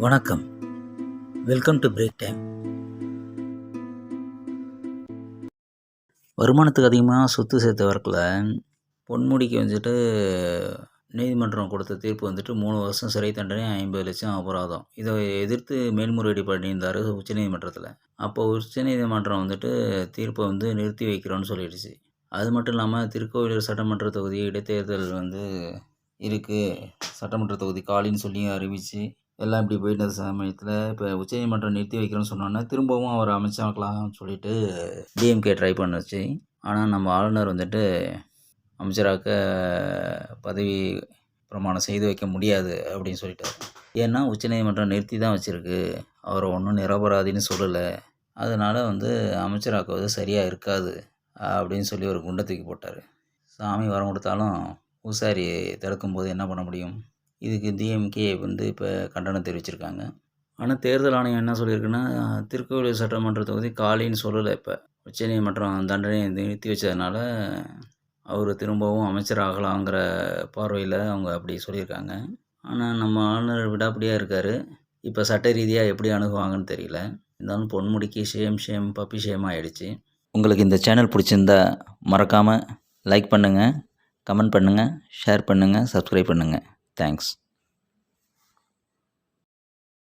வணக்கம். Welcome to break time. வருமானத்துக்கு அதிகமாக சொத்து சேர்த்த வழக்கில் பொன்முடிக்கு வந்துட்டு நீதிமன்றம் கொடுத்த தீர்ப்பு வந்துட்டு 3 வருஷம் சிறை தண்டனை, 50 லட்சம் அபராதம். இதை எதிர்த்து மேல்முறையீடு பண்ணியிருந்தார் உச்சநீதிமன்றத்தில். அப்போ உச்சநீதிமன்றம் வந்துட்டு தீர்ப்பை வந்து நிறுத்தி வைக்கிறோன்னு சொல்லிடுச்சு. அது மட்டும் இல்லாமல் திருக்கோவிலூர் சட்டமன்ற தொகுதி இடைத்தேர்தல் இருக்குது, சட்டமன்ற தொகுதி காலின்னு சொல்லி அறிவித்து எல்லாம் இப்படி போயிட்ட சமயத்தில் இப்போ உச்சநீதிமன்றம் நிறுத்தி வைக்கிறோன்னு சொன்னோன்னே திரும்பவும் அவர் அமைச்சராக்கலாம்னு சொல்லிட்டு டிஎம்கே ட்ரை பண்ணுச்சு. ஆனால் நம்ம ஆளுநர் வந்துட்டு அமைச்சராக்க பதவி பிரமாணம் செய்து வைக்க முடியாது அப்படின்னு சொல்லிட்டார். ஏன்னா உச்சநீதிமன்றம் நிறுத்தி தான் வச்சுருக்கு, அவரை ஒன்றும் நிரபராதின்னு சொல்லலை, அதனால் அமைச்சராக்குவது சரியாக இருக்காது அப்படின்னு சொல்லி ஒரு குண்டை தூக்கி போட்டார். சாமி வரம் கொடுத்தாலும் பூசாரி தடுக்கும்போது என்ன பண்ண முடியும்? இதுக்கு டிஎம்கே இப்போ கண்டனம் தெரிவிச்சிருக்காங்க. ஆனால் தேர்தல் ஆணையம் என்ன சொல்லியிருக்குன்னா, திருக்கோவிலூர் சட்டமன்ற தொகுதி காலின்னு சொல்லலை. இப்போ உச்சநீதிமன்றம் தண்டனையை நிறுத்தி வச்சதுனால அவர் திரும்பவும் அமைச்சர் ஆகலாங்கிற பார்வையில் அவங்க அப்படி சொல்லியிருக்காங்க. ஆனால் நம்ம ஆளுநர் விடாப்படியாக இருக்கார். இப்போ சட்ட ரீதியாக எப்படி அணுகுவாங்கன்னு தெரியல. இருந்தாலும் பொன்முடிக்கு ஷேம் பப்பி ஷேம் ஆகிடுச்சு. உங்களுக்கு இந்த சேனல் பிடிச்சிருந்தா மறக்காமல் லைக் பண்ணுங்கள், கமெண்ட் பண்ணுங்கள், ஷேர் பண்ணுங்கள், சப்ஸ்கிரைப் பண்ணுங்கள். தேங்க்ஸ்.